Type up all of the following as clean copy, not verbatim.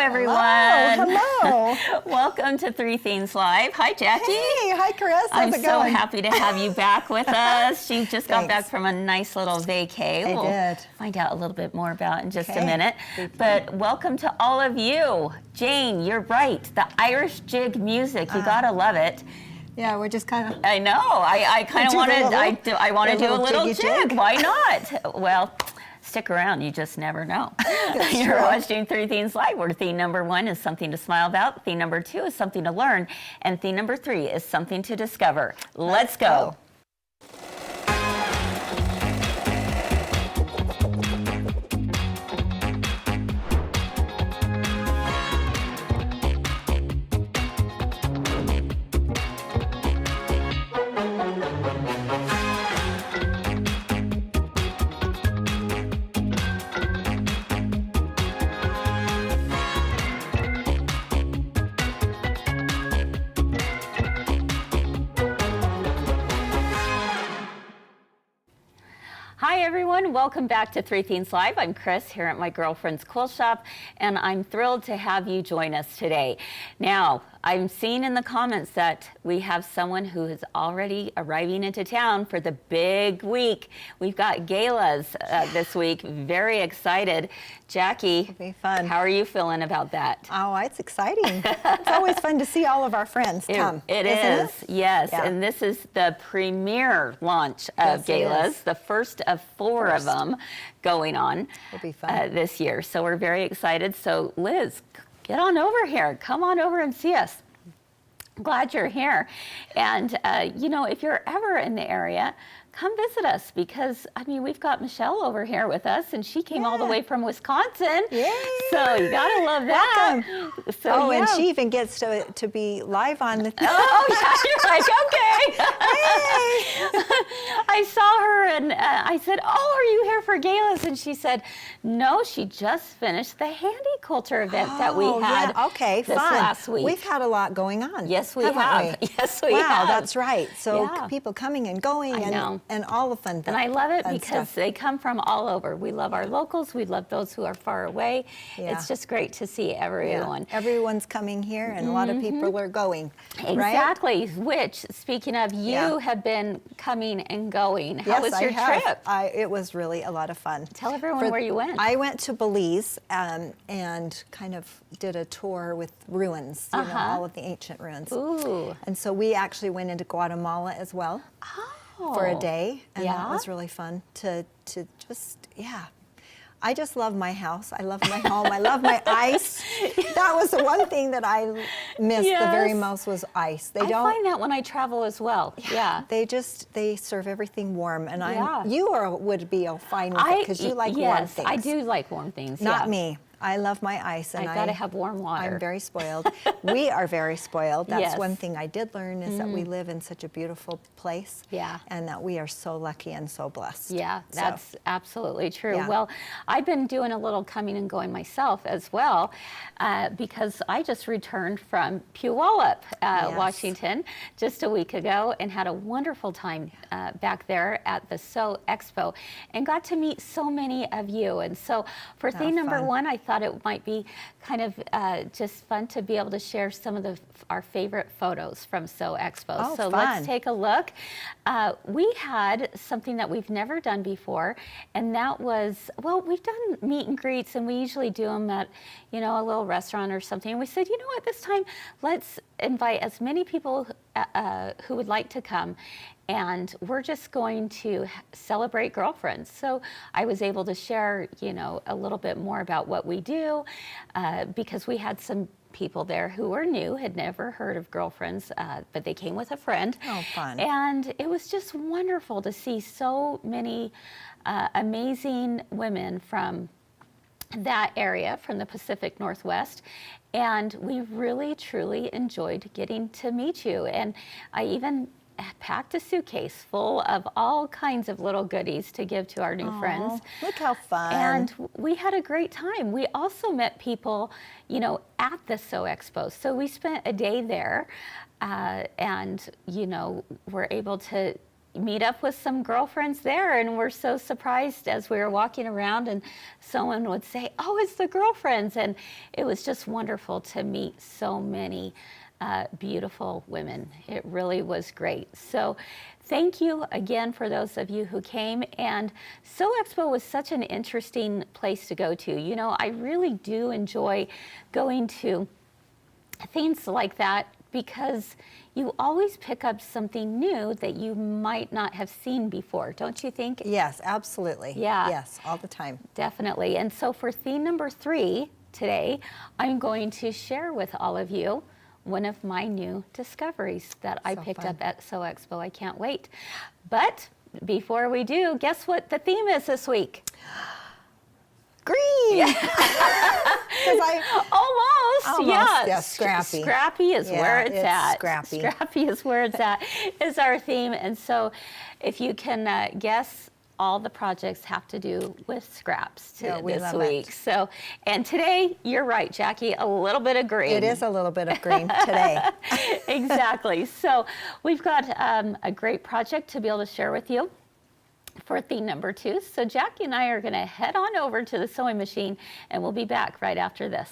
everyone. Hello. Welcome to Three Themes Live. Hi, Jacki. Hey, hi, Kris. I'm How's it so going? happy to have you back with us. You just got back Thanks. from a nice little vacay. I We'll did. find out a little bit more about in just a Okay. minute. But welcome to all of you. Jane, you're right. The Irish jig music, you gotta love it. Yeah, we're just kind of. I know. I kind of Do the wanted. little- I want to the do a little little jiggy jig. jig. Why not? Well, stick around. You just never know. That's You're true. watching Three Themes Live, where theme number 1 is something to smile about. Theme number 2 is something to learn, and theme number 3 is something to discover. Let's go. Hi everyone, welcome back to Three Themes Live. I'm Kris here at my girlfriend's quilt shop, and I'm thrilled to have you join us today. Now, I'm seeing in the comments that we have someone who is already arriving into town for the big week. We've got galas this week, very excited. Jacki, It'll be fun. How are you feeling about that? Oh, it's exciting. It's always fun to see all of our friends come. It isn't is, it? yes. Yeah. And this is the premiere launch of Yes, it galas, is. the first of 4 of them going on It'll be fun. this year. So we're very excited. So Liz, get on over here. Come on over and see us. Glad you're here. And, you know, if you're ever in the area, come visit us because, I mean, we've got Michelle over here with us, and she came all the Yeah. way from Wisconsin. Yay. So you got to love that. So, Oh, and yeah. she even gets to be live on the. Oh, yeah, you're like, okay. I saw her and I said, oh, are you here for galas? And she said, no, she just finished the handy quilter event that we Oh, had yeah. Okay, this fun. last week. We've had a lot going on. Yes, we haven't have. we? Yes, we wow, have. that's right. So Yeah. people coming and going I know. and all the fun. And I love it fun because stuff. they come from all over. We love our locals. We love those who are far away. Yeah. It's just great to see Yeah. everyone. Everyone's coming here, and a lot of people are going. Right? Exactly. Which, speaking of, you Yeah. have been coming and going. How Yes, was I your have. trip? It was really a lot of fun. Tell everyone where you went. I went to Belize and kind of did a tour with ruins, you know, all of the ancient ruins. Ooh. And so we actually went into Guatemala as well for a day, and that Yeah? was really fun to just, yeah. I just love my house. I love my home. I love my ice. That was the one thing that I missed the very Yes. most was ice. They I don't. find that when I travel as well. Yeah. They serve everything warm, and Yeah. would be fine with it because you like warm yes, things. I do like warm things. Not yeah. me. I love my ice, and I gotta have warm water. I'm very spoiled. We are very spoiled. That's Yes. one thing I did learn is that we live in such a beautiful place. Yeah. And that we are so lucky and so blessed. Yeah, So, that's absolutely true. Yeah. Well, I've been doing a little coming and going myself as well because I just returned from Puyallup, Yes. Washington, just a week ago and had a wonderful time back there at the Sew Expo and got to meet so many of you. And so for theme number fun. 1, I thought it might be kind of just fun to be able to share some of our favorite photos from Sew Expo. Oh, so fun. let's take a look. We had something that we've never done before, and that was, well, we've done meet and greets, and we usually do them at, you know, a little restaurant or something. And we said, you know what, this time, let's invite as many people who would like to come, and we're just going to celebrate girlfriends. So I was able to share, you know, a little bit more about what we do because we had some people there who were new, had never heard of girlfriends, but they came with a friend. Oh, fun. And it was just wonderful to see so many amazing women from that area, from the Pacific Northwest. And we really, truly enjoyed getting to meet you. And I even packed a suitcase full of all kinds of little goodies to give to our new friends. Look how fun. And we had a great time. We also met people, you know, at the Sew Expo. So we spent a day there and, you know, were able to meet up with some girlfriends there, and we're so surprised as we were walking around and someone would say, oh, it's the girlfriends. And it was just wonderful to meet so many beautiful women. It really was great. So thank you again for those of you who came. And Sew Expo was such an interesting place to go to. You know, I really do enjoy going to things like that because you always pick up something new that you might not have seen before, don't you think? Yes, absolutely. Yeah. Yes, all the time. Definitely. And so for theme number 3 today, I'm going to share with all of you one of my new discoveries that I picked up at Sew Expo. I can't wait. But before we do, guess what the theme is this week? Green! Yeah. Almost, yeah. Yeah, scrappy. Scrappy is where it's at. Scrappy. Scrappy is where it's at, is our theme. And so if you can guess, all the projects have to do with scraps this week. So, and today, you're right, Jackie, a little bit of green. It is a little bit of green today. Exactly. So we've got a great project to be able to share with you for theme number 2. So Jackie and I are going to head on over to the sewing machine, and we'll be back right after this.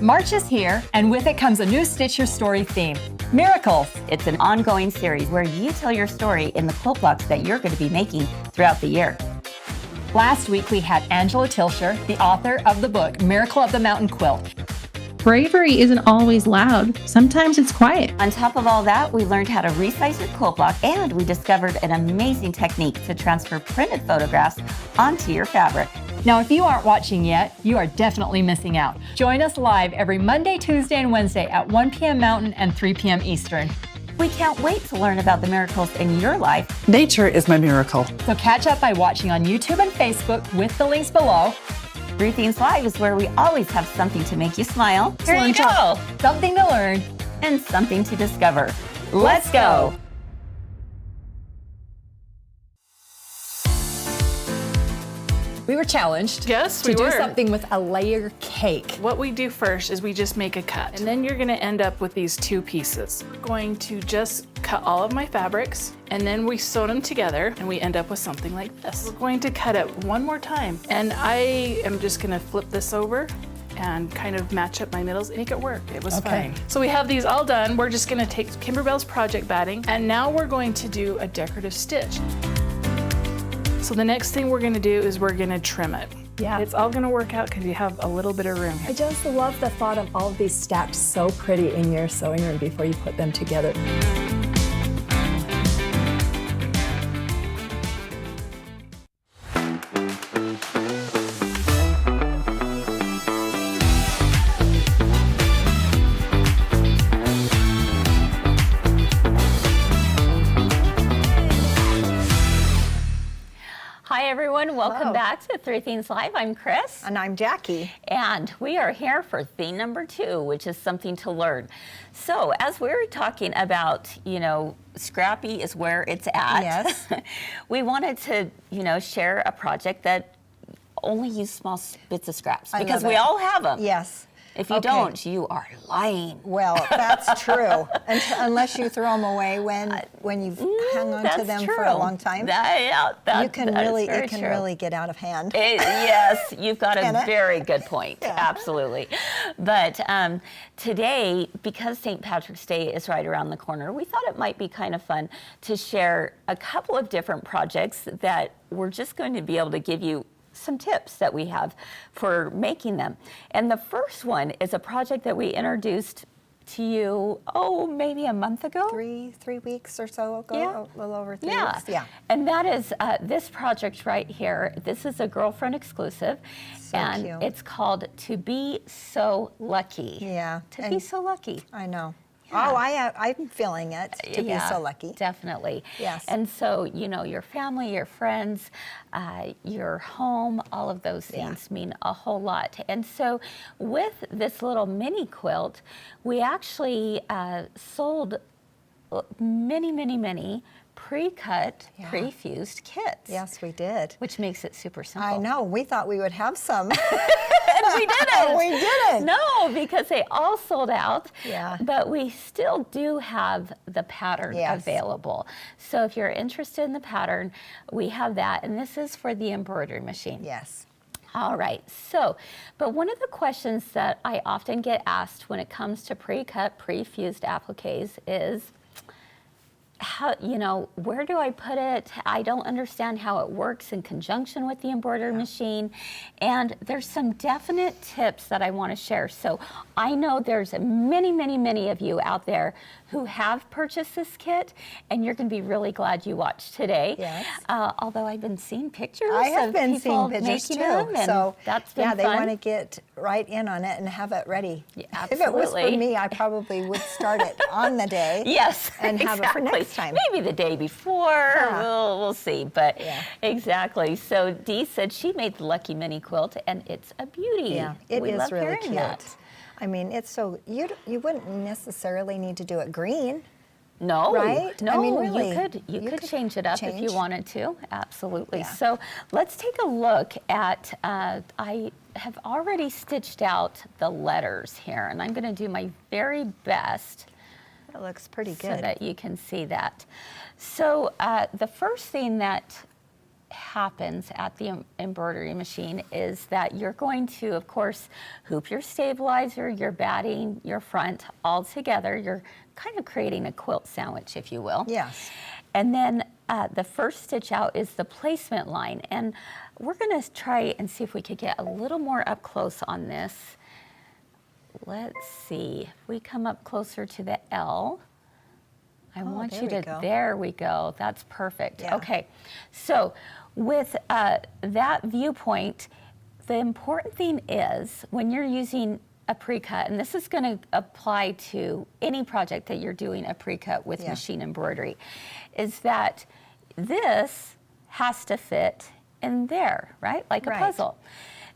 March is here, and with it comes a new Stitch Your Story theme, Miracles. It's an ongoing series where you tell your story in the quilt blocks that you're going to be making throughout the year. Last week we had Angela Tilsher, the author of the book Miracle of the Mountain Quilt. Bravery isn't always loud. Sometimes it's quiet. On top of all that, we learned how to resize your quilt block, and we discovered an amazing technique to transfer printed photographs onto your fabric. Now, if you aren't watching yet, you are definitely missing out. Join us live every Monday, Tuesday, and Wednesday at 1 p.m. Mountain and 3 p.m. Eastern. We can't wait to learn about the miracles in your life. Nature is my miracle. So catch up by watching on YouTube and Facebook with the links below. 3 Themes Live is where we always have something to make you smile. Here you go. Something to learn. And something to discover. Let's go. We were challenged Yes, to we do were. something with a layer cake. What we do first is we just make a cut, and then you're gonna end up with these 2 pieces. We're going to just cut all of my fabrics, and then we sew them together, and we end up with something like this. We're going to cut it one more time, and I am just gonna flip this over and kind of match up my middles, make it work. It was fine. So we have these all done. We're just gonna take Kimberbell's project batting, and now we're going to do a decorative stitch. So the next thing we're gonna do is we're gonna trim it. Yeah. It's all gonna work out because you have a little bit of room here. I just love the thought of all of these stacked so pretty in your sewing room before you put them together. Hi, everyone. Welcome back to 3 Themes Live. I'm Kris. And I'm Jackie. And we are here for theme number 2, which is something to learn. So as we were talking about, you know, scrappy is where it's at. Yes. We wanted to, you know, share a project that only use small bits of scraps I because love we it. all have them. Yes. If you Okay. don't, you are lying. Well, that's true. Unless you throw them away when you've hung on to That's them true. for a long time. It can really get out of hand. Yes, you've got Can a it? very good point. Yeah. Absolutely. But today, because St. Patrick's Day is right around the corner, we thought it might be kind of fun to share a couple of different projects that we're just going to be able to give you some tips that we have for making them. And the first one is a project that we introduced to you, maybe a month ago? Three weeks or so ago, Yeah. a little over 3 Yeah. weeks. Yeah. And that is this project right here. This is a girlfriend exclusive. So and cute. it's called To Be So Lucky. Yeah. To And be so lucky. I know. Yeah. Oh, I'm feeling it, to be so lucky. Definitely. Yes. And so, you know, your family, your friends, your home, all of those things mean a whole lot. And so with this little mini quilt, we actually sold many pre-cut, pre-fused kits. Yes, we did. Which makes it super simple. I know. We thought we would have some. And we didn't. We didn't. No, because they all sold out. Yeah. But we still do have the pattern available. So if you're interested in the pattern, we have that. And this is for the embroidery machine. Yes. All right, so, but one of the questions that I often get asked when it comes to pre-cut, pre-fused appliques is, how, you know, where do I put it? I don't understand how it works in conjunction with the embroidery machine. And there's some definite tips that I want to share. So I know there's many, many, many of you out there who have purchased this kit, and you're going to be really glad you watched today. Yes. Although I've been seeing pictures I have of been people seeing pictures making too. them, and so that's been they fun. want to get right in on it and have it ready. Yeah, If it was for absolutely. me, I probably would start it on the day. Yes, And have it for exactly. next time. Maybe the day before. We'll see. But Yeah. exactly. So Dee said she made the Lucky Mini quilt, and it's a beauty. Yeah, it we is love really hearing cute. that. I mean, it's so you wouldn't necessarily need to do it green. No, Right? no, I mean, really, you could could change it up if you change. wanted to. Absolutely. Yeah. So let's take a look at. I have already stitched out the letters here, and I'm going to do my very best. It looks pretty So good. that you can see that. So the first thing that happens at the embroidery machine is that you're going to, of course, hoop your stabilizer, your batting, your front all together. You're kind of creating a quilt sandwich, if you will. Yes. And then the first stitch out is the placement line. And we're going to try and see if we could get a little more up close on this. Let's see, if we come up closer to the L, I want there you we to, go. there we go, that's perfect. Yeah. Okay, so with that viewpoint, the important thing is when you're using a pre-cut, and this is going to apply to any project that you're doing a pre-cut with machine embroidery, is that this has to fit in there, right? Like a Right. puzzle.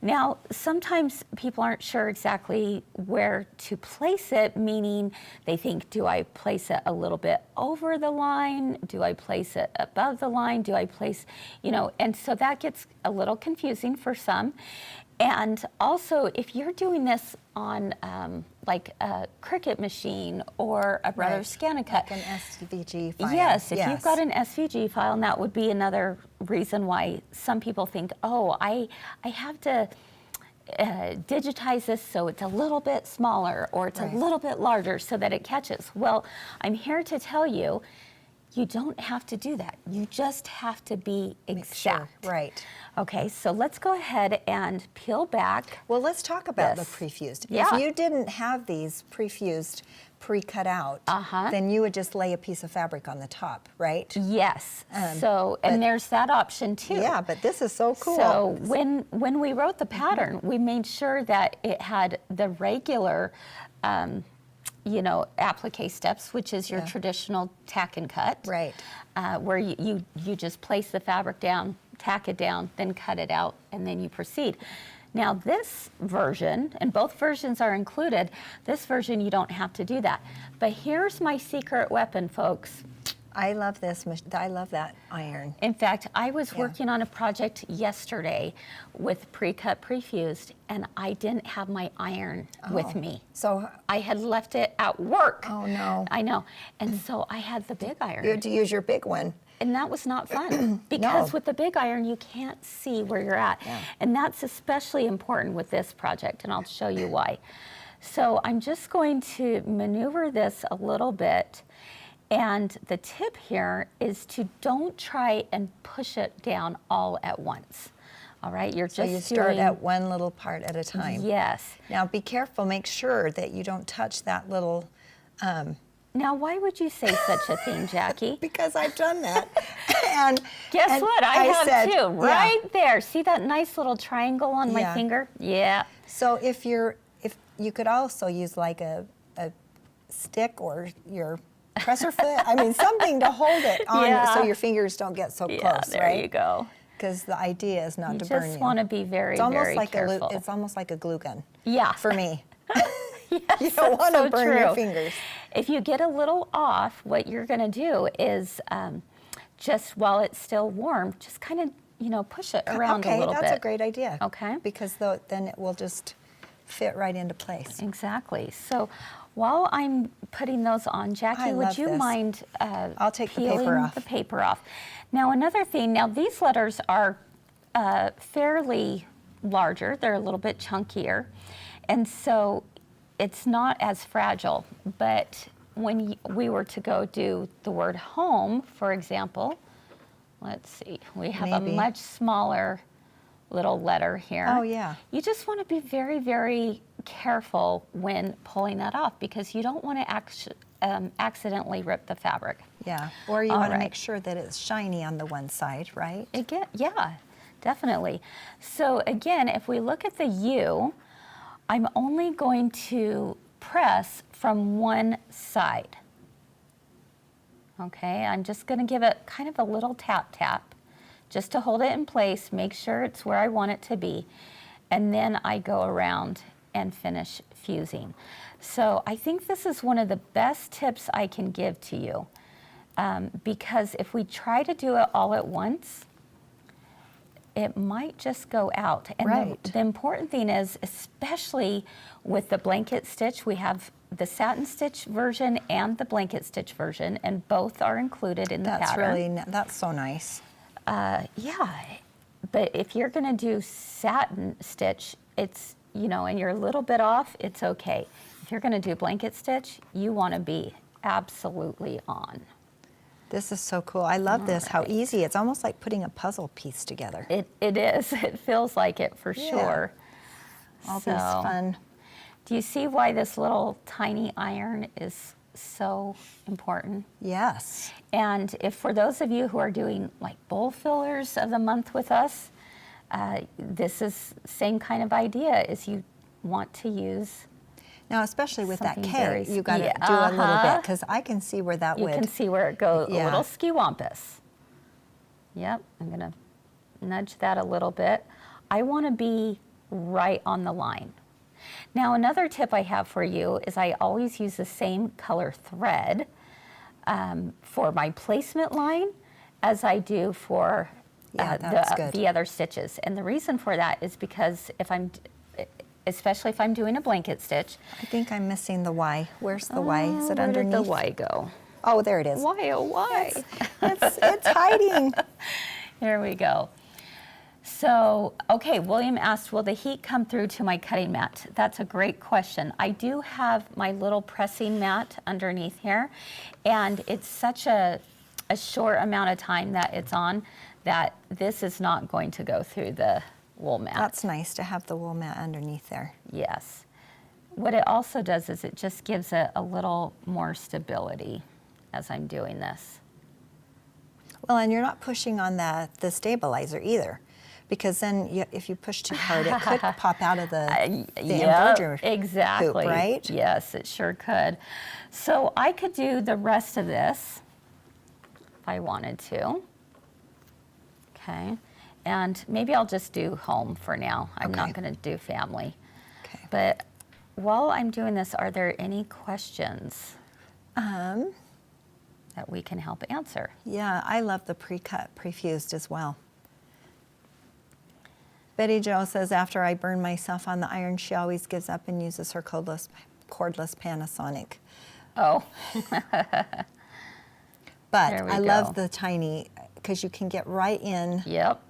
Now, sometimes people aren't sure exactly where to place it, meaning they think, do I place it a little bit over the line? Do I place it above the line? Do I place, you know, and so that gets a little confusing for some. And also, if you're doing this on like a Cricut machine or a Brothers Scan and Cut, Like an SVG file. yes, if you've got an SVG file, and that would be another reason why some people think, oh, I have to digitize this so it's a little bit smaller or it's a little bit larger so that it catches. Well, I'm here to tell you, you don't have to do that. You just have to be exact. Right. Okay, so let's go ahead and peel back. Well, let's talk about the Yes. pre-fused. Yeah. If you didn't have these pre-fused, pre-cut out, then you would just lay a piece of fabric on the top, right? Yes. So, and there's that option too. Yeah, but this is so cool. So when we wrote the pattern, we made sure that it had the regular, you know, applique steps, which is your traditional tack and cut. Right. Where you just place the fabric down, tack it down, then cut it out, and then you proceed. Now this version, and both versions are included, this version you don't have to do that. But here's my secret weapon, folks. I love this. I love that iron. In fact, I was working on a project yesterday with pre-cut, pre-fused, and I didn't have my iron with me. So I had left it at work. Oh, no. I know. And so I had the big iron. you had to use your big one. And that was not fun because No. with the big iron, you can't see where you're at. And that's especially important with this project, and I'll show you why. So I'm just going to maneuver this a little bit. And the tip here is to don't try and push it down all at once. All right, you're So just you start doing, at one little part at a time. yes. Now be careful. Make sure that you don't touch that little. Now, why would you say such a thing, Jackie? Because I've done that. and Guess what? I have said, too. Right there. See that nice little triangle on my Yeah. finger? Yeah. So if you could also use like a stick or your presser foot. I mean something to hold it on so your fingers don't get so Yeah, close, there right? you go. Because the idea is not You to burn just you. want to be very, It's almost very like careful. it's almost like a glue gun. Yeah. For me. Yes, You don't that's want to so burn your true. fingers. If you get a little off, what you're going to do is just while it's still warm, just kind of, you know, push it around a little bit. Okay, that's a great idea. Okay. Because then it will just fit right into place. Exactly. So while I'm putting those on, Jackie, I would love you this. mind I'll take the peeling paper off. the paper off? Now another thing, now these letters are fairly larger. They're a little bit chunkier. And so it's not as fragile. But when we were to go do the word home, for example, let's see, we have a Maybe. much smaller little letter here. Oh, yeah. You just want to be very, very careful when pulling that off because you don't want to accidentally rip the fabric. Yeah, or you All want to right. make sure that it's shiny on the one side, right? Again, yeah, definitely. So again, if we look at the U, I'm only going to press from one side. Okay, I'm just going to give it kind of a little tap tap just to hold it in place, make sure it's where I want it to be, and then I go around and finish fusing. So I think this is one of the best tips I can give to you because if we try to do it all at once, it might just go out. And Right. the important thing is, especially with the blanket stitch, we have the satin stitch version and the blanket stitch version, and both are included in the That's pattern. that's so nice. Yeah, but if you're gonna do satin stitch, it's, you know, and you're a little bit off, it's okay. If you're gonna do blanket stitch, you wanna be absolutely on. This is so cool. I love this, how easy. It's almost like putting a puzzle piece together. It is, it feels like it for Yeah. sure. All these So, fun. do you see why this little tiny iron is so important? Yes. And if for those of you who are doing like bowl fillers of the month with us, this is same kind of idea is you want to use, Now, especially with that Something K, very you got to yeah, do a little bit uh-huh. because I can see where that you would. can see where it goes a Yeah. little skiwampus. Yep, I'm gonna nudge that a little bit. I wanna be right on the line. Now, another tip I have for you is I always use the same color thread for my placement line as I do for Yeah, that's good. the other stitches. And the reason for that is because especially if I'm doing a blanket stitch. I think I'm missing the Y. Where's the Y? Is it Where did underneath? the Y go? Oh, there it is. Why, oh, why? It's hiding. Here we go. So, okay, William asked, will the heat come through to my cutting mat? That's a great question. I do have my little pressing mat underneath here, and it's such a short amount of time that it's on that this is not going to go through the wool mat. That's nice to have the wool mat underneath there. Yes. What it also does is it just gives it a little more stability as I'm doing this. Well, and you're not pushing on the stabilizer either, because then if you push too hard, it could pop out of the embroidery exactly. hoop, right? Yes, it sure could. So I could do the rest of this if I wanted to. Okay, and maybe I'll just do home for now. I'm not Okay. going to do family. Okay. But while I'm doing this, are there any questions that we can help answer? Yeah, I love the pre-cut, pre-fused as well. Betty Jo says, after I burn myself on the iron, she always gives up and uses her cordless Panasonic. Oh, But There we I go. love the tiny, because you can get right in. yep.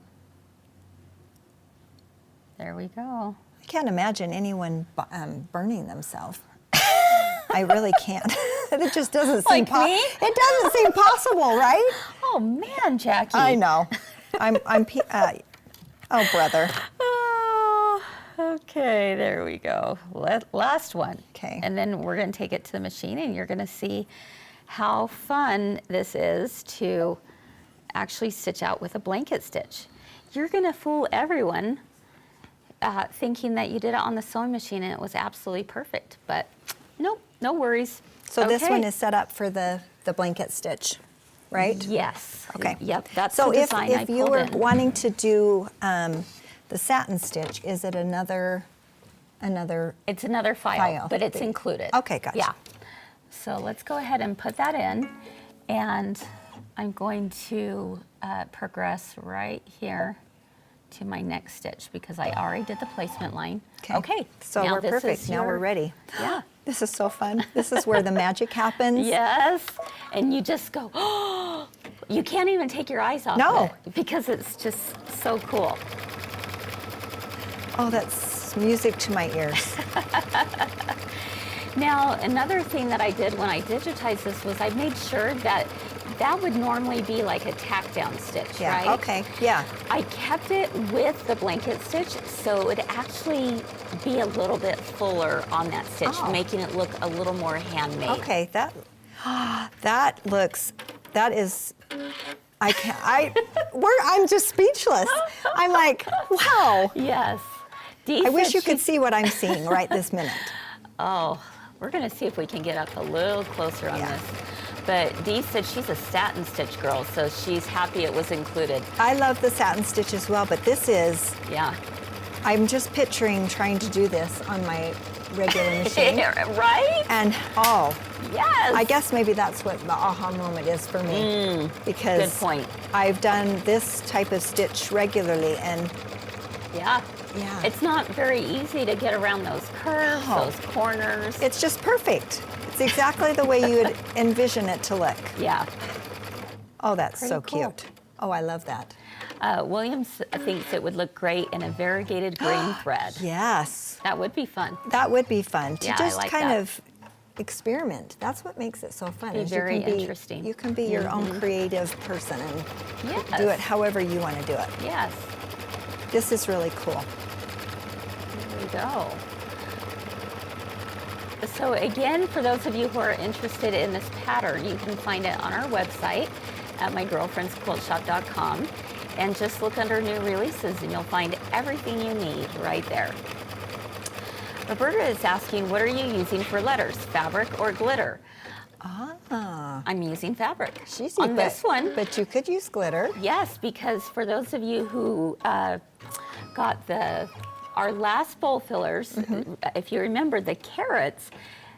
There we go. I can't imagine anyone burning themselves. I really can't. It just doesn't seem Like me? It doesn't seem possible, right? Oh man, Jackie. I know. Oh, brother. Oh, okay, there we go. Last one. Okay. And then we're going to take it to the machine and you're going to see how fun this is to actually stitch out with a blanket stitch. You're going to fool everyone thinking that you did it on the sewing machine and it was absolutely perfect, but nope, no worries. So this Okay. one is set up for the blanket stitch, right? Yes. Okay. Yep, that's So the if design I you pulled were in. wanting to do the satin stitch, is it another? It's another file, but it's included. Okay, gotcha. Yeah. So let's go ahead and put that in. And I'm going to progress right here to my next stitch because I already did the placement line. Okay, So now we're this perfect. is Now we're your- ready. Yeah. This is so fun. This is where the magic happens. Yes, and you just go, oh, you can't even take your eyes off No. of it because it's just so cool. Oh, that's music to my ears. Now, another thing that I did when I digitized this was I made sure that that would normally be like a tack down stitch, Yeah, right? okay, yeah. I kept it with the blanket stitch so it would actually be a little bit fuller on that stitch, Oh. making it look a little more handmade. Okay, that is, I'm just speechless. I'm like, wow. Yes. Dee I wish said you could she- see what I'm seeing right this minute. Oh, we're gonna see if we can get up a little closer on Yeah. this. But Dee said she's a satin stitch girl, so she's happy it was included. I love the satin stitch as well, but this is, Yeah. I'm just picturing trying to do this on my regular machine. Right? And, oh, Yes. I guess maybe that's what the aha moment is for me. Because good point. I've done this type of stitch regularly, and Yeah. yeah. It's not very easy to get around those curves, No. those corners. It's just perfect. It's exactly the way you would envision it to look. Yeah. Oh, that's Pretty so cool. cute. Oh, I love that. Williams thinks it would look great in a variegated green thread. Yes, That would be fun. that would be fun to Yeah, I just like kind that. of experiment. That's what makes it so fun. Be is very you can be, interesting. You can be your own creative person and Yes. do it however you want to do it. Yes. This is really cool. There we go. So again, for those of you who are interested in this pattern, you can find it on our website at mygirlfriendsquiltshop.com and just look under new releases and you'll find everything you need right there. Roberta is asking, what are you using for letters, fabric or glitter? Ah, I'm using fabric. she's on this one. But you could use glitter. Yes, because for those of you who got our last bowl fillers, if you remember the carrots,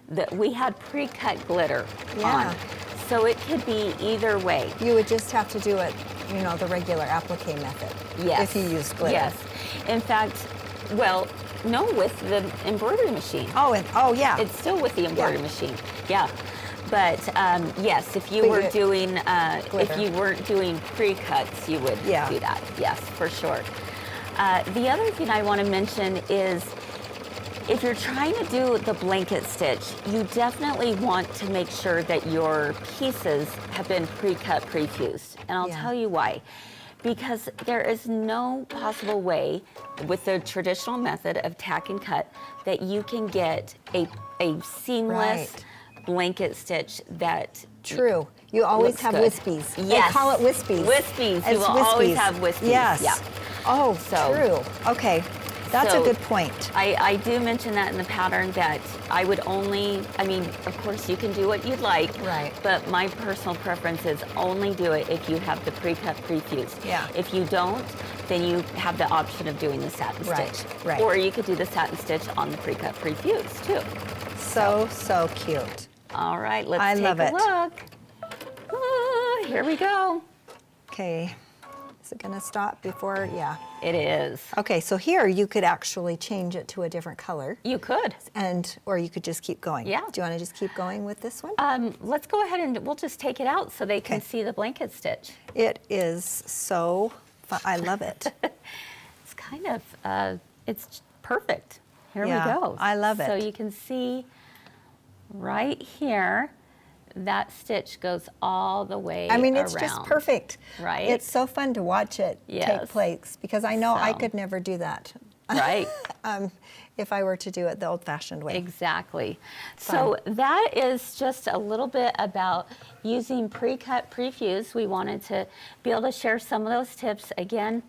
that we had pre-cut glitter Yeah. on. So it could be either way. You would just have to do it, you know, the regular applique method. Yes. If you use glitter. Yes. In fact, well, no, with the embroidery machine. Oh, yeah. It's still with the embroidery Yeah. machine. Yeah. But yes, if you But were you- doing, if glitter. you weren't doing pre-cuts, you would Yeah. do that. Yes, for sure. The other thing I want to mention is if you're trying to do the blanket stitch, you definitely want to make sure that your pieces have been pre-cut, pre-fused. And I'll Yeah. tell you why. Because there is no possible way with the traditional method of tack and cut that you can get a seamless Right. blanket stitch that True. You always looks have good. wispies. Yes. They call it wispies. Wispies. You It's will always wispies. have wispies. Yes. Yeah. Oh, So- true. Okay. That's So- a good point. I do mention that in the pattern that I would only, I mean, of course you can do what you'd like, Right. but my personal preference is only do it if you have the pre-cut, pre-fused. Yeah. If you don't, then you have the option of doing the satin Right, stitch. right. Or you could do the satin stitch on the pre-cut, pre-fused too. So cute. All right, let's I take love a it. look. Here we go. Okay. Is it going to stop before? Yeah. It is. Okay, so here you could actually change it to a different color, You could. or you could just keep going. Yeah. Do you want to just keep going with this one? Let's go ahead and we'll just take it out so they can Okay. see the blanket stitch. It is so fun. I love it. It's kind of, it's perfect. Here Yeah, we go. I love So it. you can see right here, that stitch goes all the way I mean, it's around. just perfect. Right? It's so fun to watch it Yes. take place because I know I So- could never do that. Right. If I were to do it the old-fashioned way. Exactly. So that is just a little bit about using pre-cut, pre-fused. We wanted to be able to share some of those tips. Again,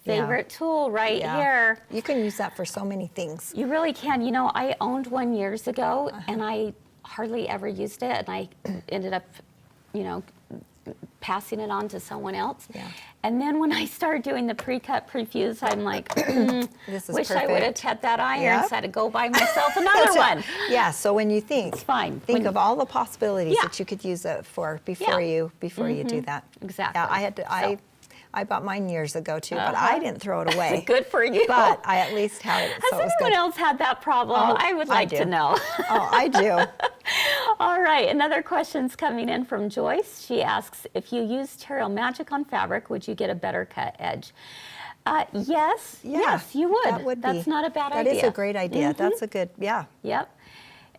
Yeah. favorite tool right Yeah. here. You can use that for so many things. You really can. You know, I owned one years ago Uh-huh. and I hardly ever used it, and I ended up, you know, passing it on to someone else. Yeah. And then when I started doing the pre-cut, pre-fuse, I'm like, This is wish I would have perfect. kept that iron, Yeah. so I had to go buy myself another one. Yeah, so when you think, It's fine. think of all the possibilities Yeah. that you could use it for before you do that. Exactly. Yeah, I had to. So- I bought mine years ago too, but I didn't throw it away. Good for you. But I at least had it, Has so it was anyone good. else had that problem? Oh, I would I like to do. know. Oh, I do. All right, another question's coming in from Joyce. She asks, if you used Terrio Magic on fabric, would you get a better cut edge? Yes, Yeah, yes, you would. That would That's be. not a bad idea. That is a great idea. That's a good, yeah. Yep.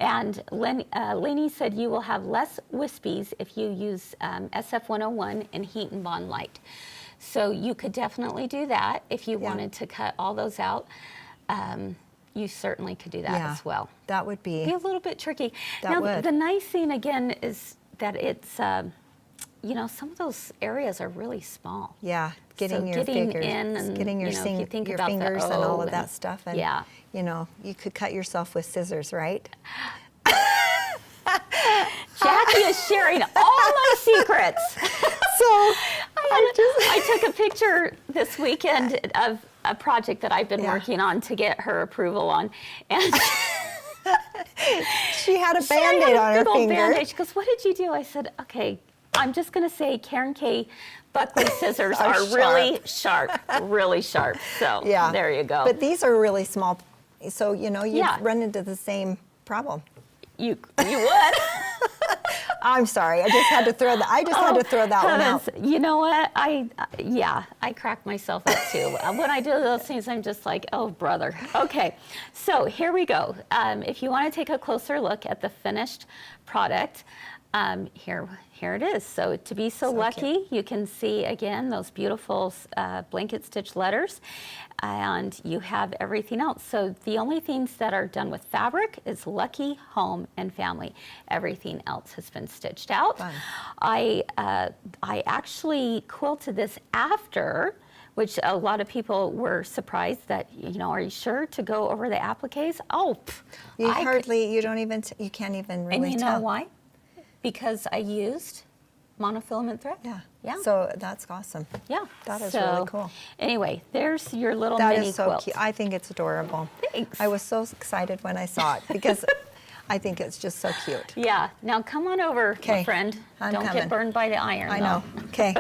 And Lenny said you will have less wispies if you use SF101 and Heat and Bond Light. So you could definitely do that if you wanted to cut all those out. You certainly could do that Yeah. as well. That would Be be. a little bit tricky. That Now, would. the nice thing again is that it's, you know, some of those areas are really small. Yeah, getting So your getting fingers, in and, getting your, you know, if you think your about the fingers and all O of that and- stuff, and yeah. you know, you could cut yourself with scissors, right? Jackie is sharing all my secrets. So I took a picture this weekend of a project that I've been Yeah. working on to get her approval on, and she had a she had Band-Aid a on her big old finger. Band-Aid. She goes, "What did you do?" I said, "Okay, I'm just going to say Karen K. Buckley scissors Are are really sharp, really sharp." So Yeah, there you go. But these are really small, so you know you Yeah. run into the same problem. you would. I'm sorry, I just had to throw that. I just had to throw that one out. Heavens. You know what? I crack myself up too. When I do those things, I'm just like, oh, brother. Okay, so here we go. If you want to take a closer look at the finished product, here it is. So to be so lucky, you can see again those beautiful blanket stitch letters, and you have everything else. So the only things that are done with fabric is Lucky, Home, and Family. Everything else has been stitched out. Fun. I actually quilted this after, which a lot of people were surprised that, you know, are you sure to go over the appliques? Oh, You I hardly, you don't even, you can't even really and you tell. know why? Because I used monofilament thread. Yeah. Yeah. So that's awesome. Yeah. That is So, really cool. Anyway, there's your little That mini is so quilt. cute. I think it's adorable. Thanks. I was so excited when I saw it because I think it's just so cute. Yeah. Now come on over, my 'Kay. friend. I'm Don't coming. get burned by the iron. I though. know. Okay.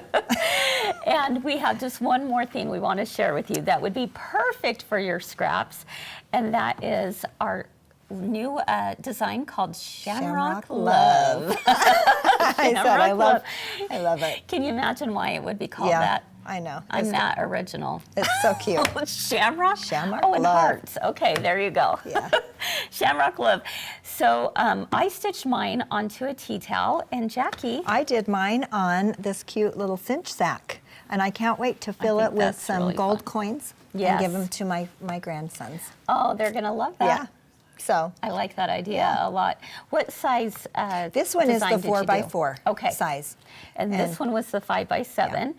And we have just one more thing we want to share with you that would be perfect for your scraps, and that is our new design called Shamrock Love. I said I Shamrock love it. Can you imagine why it would be called Yeah, that? I know. I'm It's- that original. It's so cute. Shamrock? Shamrock Oh, and Love. hearts. Okay, there you go. Yeah. Shamrock Love. So I stitched mine onto a tea towel, and Jackie, I did mine on this cute little cinch sack, and I can't wait to fill think it with that's some really gold fun. coins Yes. and give them to my grandsons. oh, they're going to love that. Yeah. So I like that idea a lot. What size this one is design the did you 4x4 do? Okay. size. And this one was the 5x7.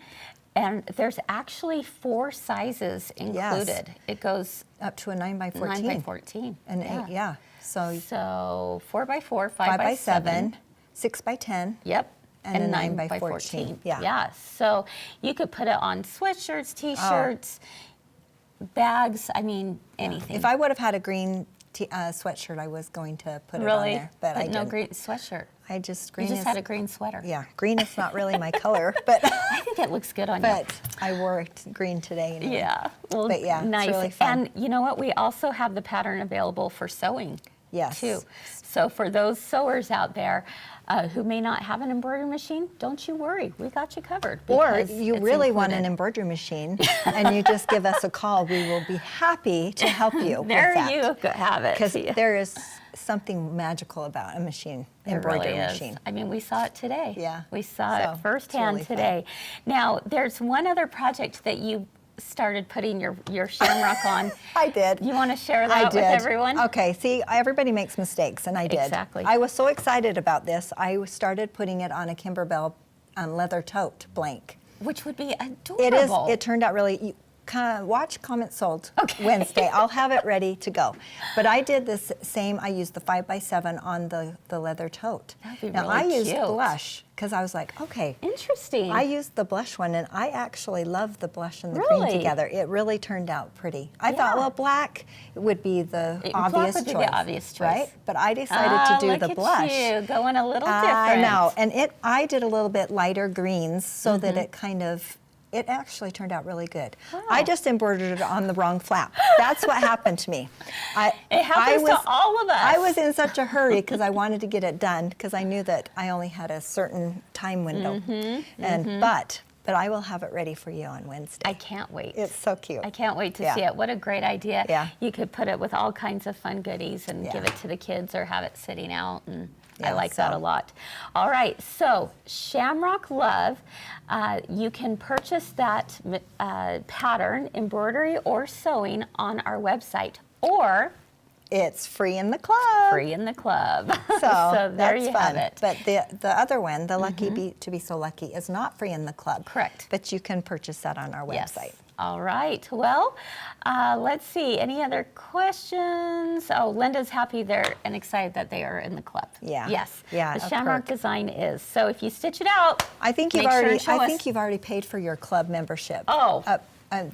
And there's actually 4 sizes included. It goes Up to a 9x14. 9x14. And 8, yeah. So So 4x4, 5x7, 6x10. Yep. And a 9 by 9 by 14. Yeah. Yeah. So you could put it on sweatshirts, t-shirts, bags. I mean, anything. If I would have had a green sweatshirt, I was going to put it on really, there, but I no didn't. green sweatshirt. I just You green just is had a green sweater. yeah. Green is not really my color, but I think it looks good on you. but I wore green today. Anyway. Yeah. Well, But yeah, it's nice. really fun. And you know what? We also have the pattern available for sewing. Yes. Too. So for those sewers out there who may not have an embroidery machine, don't you worry. We got you covered. Or because you it's really want an included. embroidery machine, and you just give us a call. We will be happy to help you There with that. you go, have it. Because Yeah. there is something magical about a machine, embroidery It really is. machine. I mean, we saw it today. Yeah. We saw So, it it's firsthand really fun. today. Now, there's one other project that you started putting your shamrock on. I did. You want to share I that did. with everyone? Okay, see, everybody makes mistakes, and I did. Exactly. I was so excited about this, I started putting it on a Kimberbell leather tote blank. Which would be adorable. It is. It turned out really, watch, comment, sold Wednesday. I'll have it ready to go. But I did this same, I used the 5x7 on the leather tote. That'd be Now really I used cute. blush because I was like, okay. Interesting. I used the blush one, and I actually love the blush and the Really? green together. It really turned out pretty. I thought, well, black would be the Black obvious would be choice. the obvious choice. Right? But I decided to do look the at blush. you, going a little different. I know, and I did a little bit lighter greens so that Mm-hmm. it actually turned out really good. Wow. I just embroidered it on the wrong flap. That's what happened to me. It happens to all of us. I was in such a hurry because I wanted to get it done because I knew that I only had a certain time window. But I will have it ready for you on Wednesday. I can't wait. It's so cute. I can't wait to Yeah. see it. What a great idea. Yeah. You could put it with all kinds of fun goodies and Yeah. give it to the kids or have it sitting out. And I Yeah, like that so- a lot. All right, so Shamrock Love, you can purchase that pattern, embroidery or sewing on our website or It's free in the club. free in the club. So, there that's you fun. have it. But the other one, the Lucky to Be So Lucky, is not free in the club. Correct. But you can purchase that on our Yes. website. All right. Well, let's see. Any other questions? Oh, Linda's happy there and excited that they are in the club. Yeah. Yes. Yeah, The a Shamrock perk. design is. So if you stitch it out, I think you've make sure already. and show I us. think you've already paid for your club membership. Oh,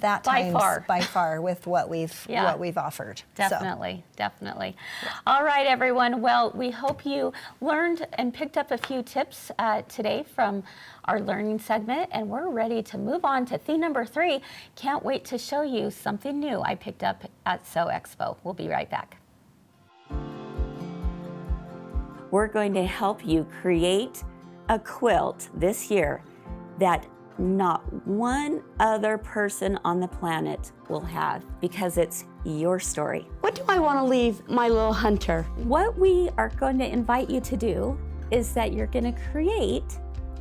that by times far. by far with what we've Yeah. what we've offered. So, Definitely, definitely. All right, everyone. Well, we hope you learned and picked up a few tips today from our learning segment, and we're ready to move on to theme number 3. Can't wait to show you something new I picked up at Sew Expo. We'll be right back. We're going to help you create a quilt this year that not one other person on the planet will have, because it's your story. What do I want to leave my little hunter? What we are going to invite you to do is that you're going to create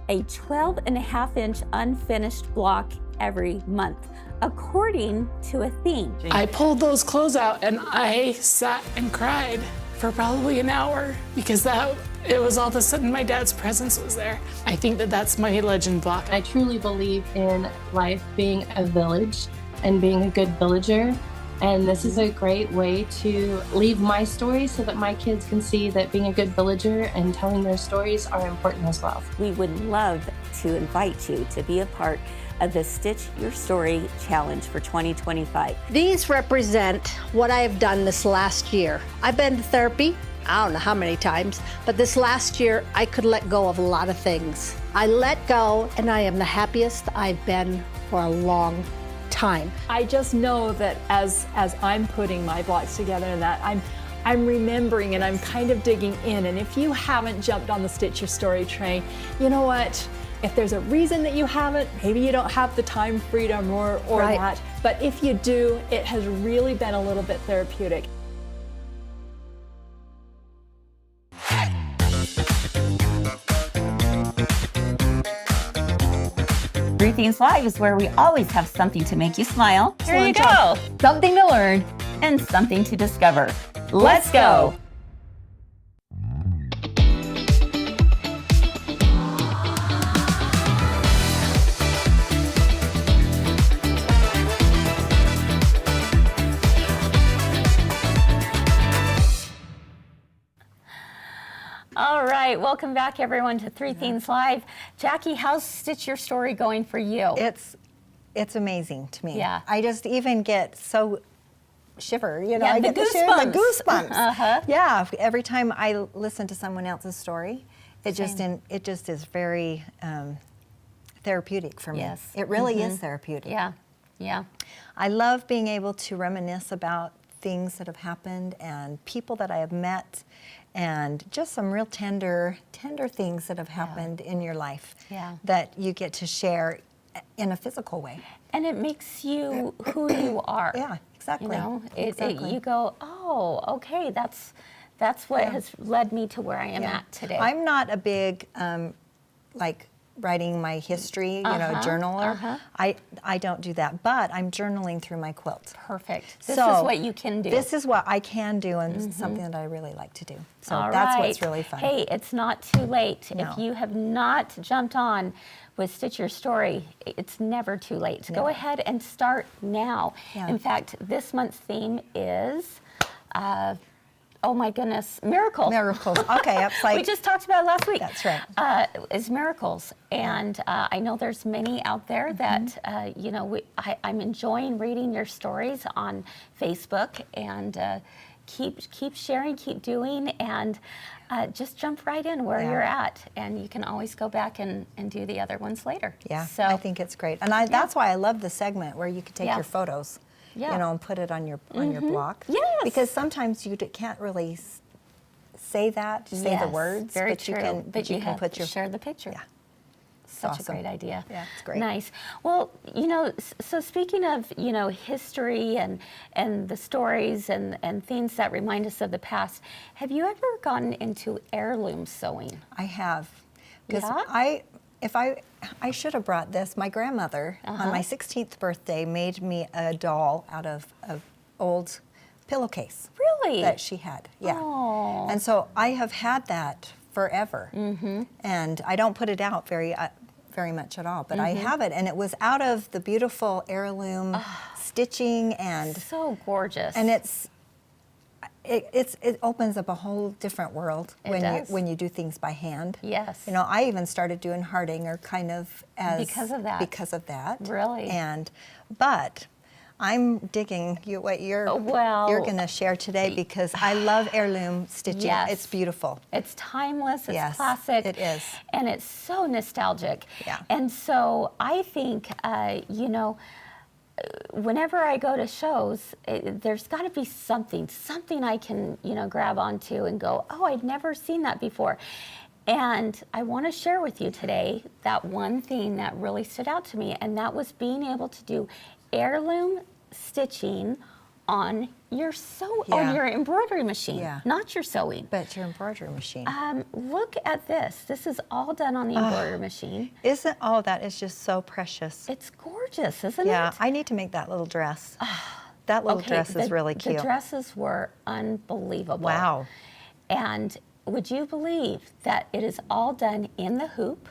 a 12.5-inch unfinished block every month, according to a theme. I pulled those clothes out and I sat and cried for probably an hour because it was all of a sudden my dad's presence was there. I think that's my legend block. I truly believe in life being a village and being a good villager. And this is a great way to leave my story so that my kids can see that being a good villager and telling their stories are important as well. We would love to invite you to be a part of the Stitch Your Story Challenge for 2025. These represent what I have done this last year. I've been to therapy, I don't know how many times, but this last year I could let go of a lot of things. I let go and I am the happiest I've been for a long time. I just know that as I'm putting my blocks together and that I'm remembering and I'm kind of digging in. And if you haven't jumped on the Stitch Your Story train, you know what? If there's a reason that you haven't, maybe you don't have the time freedom or Right. that. But if you do, it has really been a little bit therapeutic. Three Themes Live is where we always have something to make you smile. Here you go. Something to learn. And something to discover. Let's go! All right, welcome back, everyone, to Three Themes Live. Jackie, how's Stitch Your Story going for you? It's amazing to me. Yeah. I just even get so shiver, you know, Yeah, I the get the shiver, the goosebumps. goosebumps. Yeah, every time I listen to someone else's story, it just is very therapeutic for me. Yes. It really is therapeutic. Yeah, yeah. I love being able to reminisce about things that have happened and people that I have met and just some real tender things that have happened in your life Yeah. that you get to share in a physical way. And it makes you who you are. Yeah, exactly. You know, Exactly. you go, oh, okay, that's what has led me to where I am at today. I'm not a big, like, writing my history, journaler. I don't do that, but I'm journaling through my quilt. Perfect. This So, is what you can do. This is what I can do, and something that I really like to do. So All that's right. what's really fun. Hey, it's not too late. No. If you have not jumped on with Stitch Your Story, it's never too late. Go ahead and start now. Yeah. In fact, this month's theme is, oh my goodness, miracles. Miracles. Okay, it's like We just talked about it last week. That's right. Is miracles. And I know there's many out there that, I'm enjoying reading your stories on Facebook, and keep sharing, keep doing, and just jump right in where you're at. And you can always go back and do the other ones later. Yeah, So, I think it's great, and that's why I love the segment where you can take Yeah. your photos, Yeah. and put it on your block. Yes. Because sometimes you can't really say that, say the yes, words, very but true. you can, but you have put to your share the picture. Yeah. Such awesome. a great idea. Yeah, it's great. Nice. Well, so speaking of, history and the stories and things that remind us of the past, have you ever gotten into heirloom sewing? I have, because Yeah? I should have brought this. My grandmother on my 16th birthday made me a doll out of old pillowcase. Really? That she had, yeah. Oh. And so I have had that forever, and I don't put it out very much at all, but I have it, and it was out of the beautiful heirloom stitching, and So gorgeous. and it opens up a whole different world It does. when you do things by hand. Yes. I even started doing Hardinger kind of as Because of that. Because of that. Really? But I'm digging what you're going to share today, because I love heirloom stitching. Yes. It's beautiful. It's timeless, it's Yes, classic. it is. And it's so nostalgic. Yeah. And so I think, whenever I go to shows, there's got to be something I can, grab onto and go, oh, I'd never seen that before. And I want to share with you today that one thing that really stood out to me, and that was being able to do heirloom stitching on your on your embroidery machine, Yeah. not your sewing. But your embroidery machine. Look at this. This is all done on the embroidery machine. Isn't all that is just so precious? It's gorgeous, isn't Yeah, it? I need to make that little dress. That little dress is really cute. The dresses were unbelievable. Wow. And would you believe that it is all done in the hoop?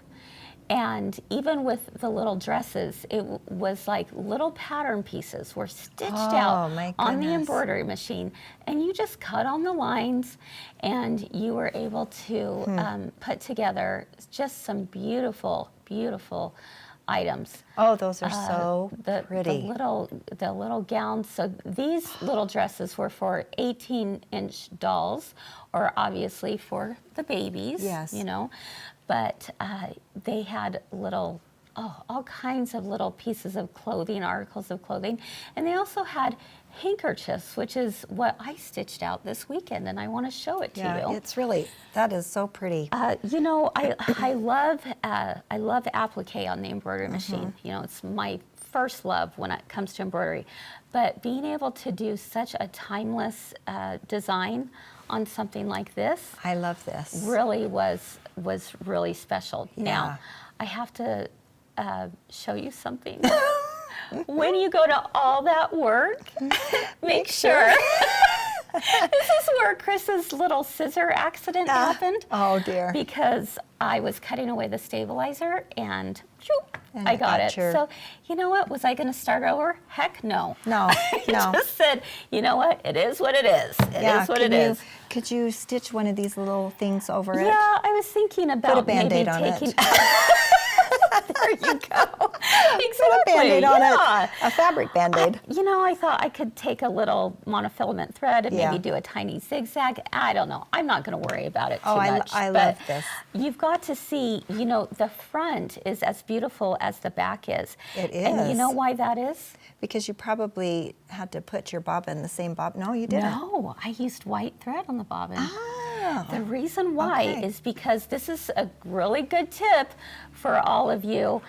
And even with the little dresses, it was like little pattern pieces were stitched out my on the goodness. embroidery machine. And you just cut on the lines, and you were able to put together just some beautiful, beautiful items. Oh, those are so pretty. The little gowns. So these little dresses were for 18-inch dolls, or obviously for the babies. Yes. But they had all kinds of little pieces of clothing, articles of clothing, and they also had handkerchiefs, which is what I stitched out this weekend, and I want to show it to you. It's really, that is so pretty. I love applique on the embroidery machine. It's my first love when it comes to embroidery. But being able to do such a timeless design on something like this, I love this. really was really special. Yeah. Now, I have to show you something. When you go to all that work, make sure. This is where Chris's little scissor accident happened. Oh dear. Because I was cutting away the stabilizer, and And I got it. sure. So, you know what? Was I going to start over? Heck no. No, I no. just said, you know what? It is what it is. It is what it is. Could you stitch one of these little things over it? Yeah, I was thinking about Band-Aid maybe on it. taking. There you go. Exactly. Put a Band-Aid on yeah. it. A fabric Band-Aid. I thought I could take a little monofilament thread and Yeah. maybe do a tiny zigzag. I don't know. I'm not going to worry about it too much. I but love this. You've got to see, the front is as beautiful as the back is. It And you is. know why that is? Because you probably had to put your bobbin the same bob. No, you didn't. No, I used white thread on the bobbin. Oh. The reason why Okay. is because this is a really good tip for all of you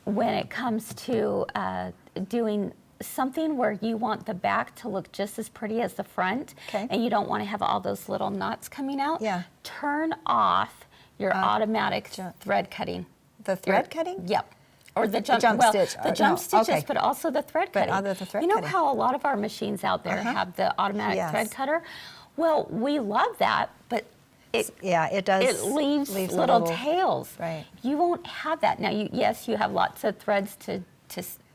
when it comes to doing something where you want the back to look just as pretty as the front, Okay. and you don't want to have all those little knots coming out. Yeah. Turn off your automatic thread cutting. The thread cutting? Yep. Or the jump, stitch. The jump No, stitches, okay. but also the thread cutting. other the thread you know cutting. how a lot of our machines out there have the automatic Yes. thread cutter? Well, we love that, but it does. it leaves a little tails. Right. You won't have that. Now, yes, you have lots of threads to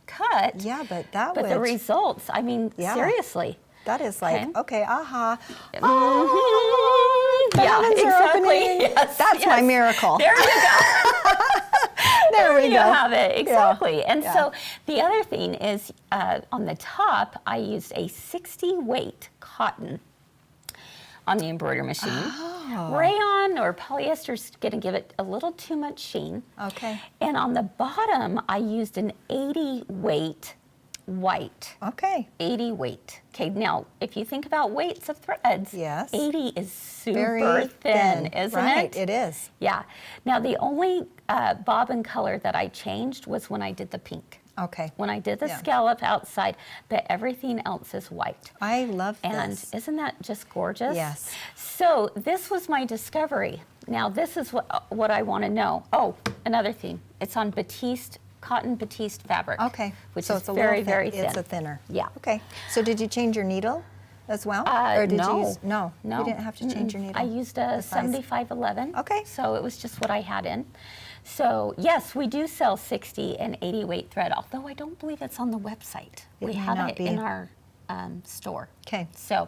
cut. Yeah, but that But would. the results, I mean, Yeah. seriously. That is like, okay, aha. Mhm. The Yeah, heavens are exactly. opening. Yes, That's my yes. miracle. There you go. There we you go. have it, exactly. Yeah. And Yeah. so the other thing is on the top, I used a 60 weight cotton on the embroidery machine. Oh. Rayon or polyester is going to give it a little too much sheen. Okay. And on the bottom, I used an 80 weight white. Okay. 80 weight. Okay, now if you think about weights of threads, Yes. 80 is super Very thin, isn't right, it? it is. Yeah. Now the only bobbin color that I changed was when I did the pink. Okay. When I did the Yeah. scallop outside, but everything else is white. I love And this. isn't that just gorgeous? Yes. So this was my discovery. Now this is what I want to know. Oh, another thing. It's on batiste, cotton batiste fabric. Okay. Which so is it's a very, little very thin. It's a thinner. Yeah. Okay. So did you change your needle as well? Or did no. you use, no. No. You didn't have to change your needle? I used a The size? 7511. Okay. So it was just what I had in. So yes, we do sell 60 and 80 weight thread, although I don't believe it's on the website. It We may have not it be. in our store. Okay. So,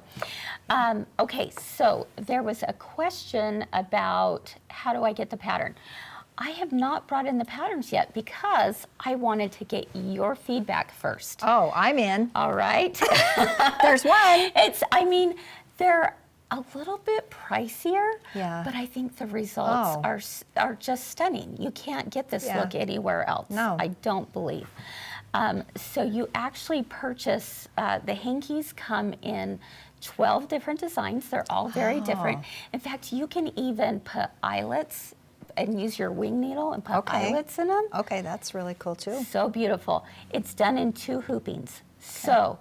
okay, so there was a question about how do I get the pattern? I have not brought in the patterns yet because I wanted to get your feedback first. Oh, I'm in. All right. There's one. I mean, they're a little bit pricier, Yeah. but I think the results Oh. are just stunning. You can't get this Yeah. look anywhere else. No. I don't believe. So you actually purchase, the hankies come in 12 different designs. They're all very different. In fact, you can even put eyelets and use your wing needle and put Okay. eyelets in them. Okay, that's really cool too. So beautiful. It's done in 2 hoopings. So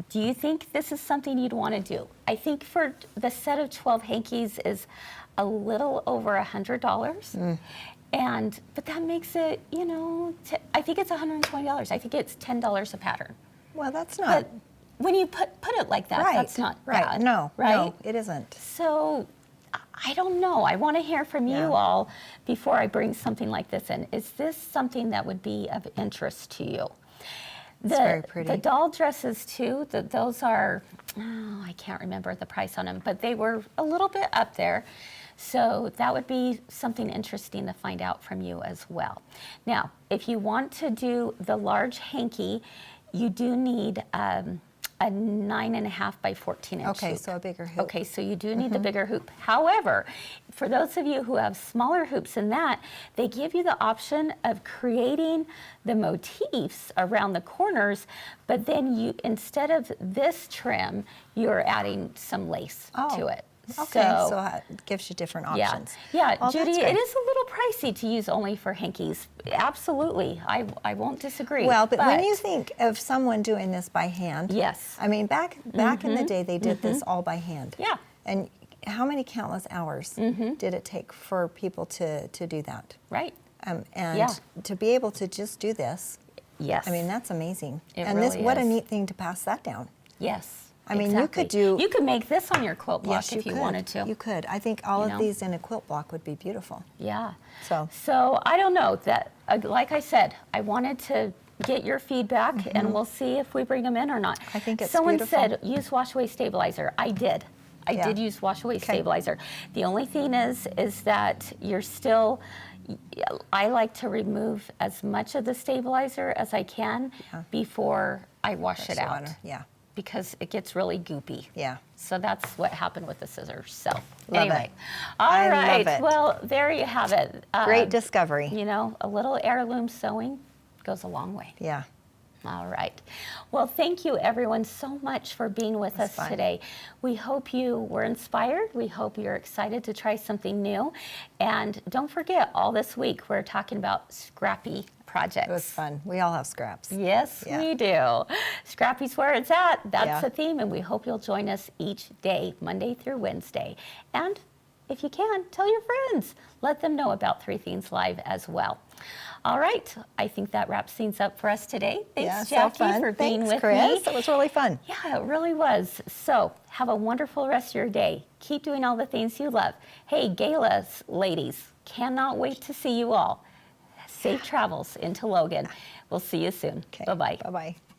do you think this is something you'd want to do? I think for the set of 12 hankies is a little over $100. But that makes it, you know, I think it's $120. I think it's $10 a pattern. Well, that's not But when you put it like that, right. that's not right. bad, No, right? no, it isn't. So I don't know. I want to hear from Yeah. you all before I bring something like this in. Is this something that would be of interest to you? It's very pretty. The doll dresses too, those are, I can't remember the price on them, but they were a little bit up there. So that would be something interesting to find out from you as well. Now, if you want to do the large hanky, you do need a 9.5 by 14 inch Okay, hoop. so a bigger hoop. Okay, so you do need the bigger hoop. However, for those of you who have smaller hoops than that, they give you the option of creating the motifs around the corners, but then you, instead of this trim, you're adding some lace to it. Okay, so it gives you different options. Yeah, Oh, Judy, that's it great. is a little pricey to use only for hankies. Absolutely, I won't disagree. Well, but when you think of someone doing this by hand, Yes. I mean, back in the day, they did this all by hand. Yeah. And how many countless hours did it take for people to do that? Right. And Yeah. to be able to just do this, Yes. I mean, that's amazing. It and this, really what a is. neat thing to pass that down. Yes. I mean, you could exactly. do- You could make this on your quilt block Yes, if you could. wanted to. You could. I think all You of know? these in a quilt block would be beautiful. Yeah. So I don't know that. Like I said, I wanted to get your feedback, and we'll see if we bring them in or not. I think it's Someone beautiful. said use wash away stabilizer. I did. I Yeah. did use wash away stabilizer. The only thing is that you're still. I like to remove as much of the stabilizer as I can before I wash it the out. water, yeah. Because it gets really goopy. Yeah. So that's what happened with the scissors. So Love anyway, it. all I love right. it. Well, there you have it. Great discovery. You know, a little heirloom sewing goes a long way. Yeah. All right. Well, thank you everyone so much for being with us fun. today. We hope you were inspired. We hope you're excited to try something new. And don't forget, all this week we're talking about scrappy projects. It was fun. We all have scraps. Yes, Yeah. we do. Scrappy's where it's at. That's Yeah. the theme, and we hope you'll join us each day, Monday through Wednesday. And if you can, tell your friends. Let them know about Three Things Live as well. All right, I think that wraps things up for us today. Thanks, Yeah, Jacki, so fun. for being Thanks, with Kris. me. It was really fun. Yeah, it really was. So have a wonderful rest of your day. Keep doing all the things you love. Hey, galas, ladies, cannot wait to see you all. Safe travels into Logan. We'll see you soon. Okay. Bye-bye. Bye-bye.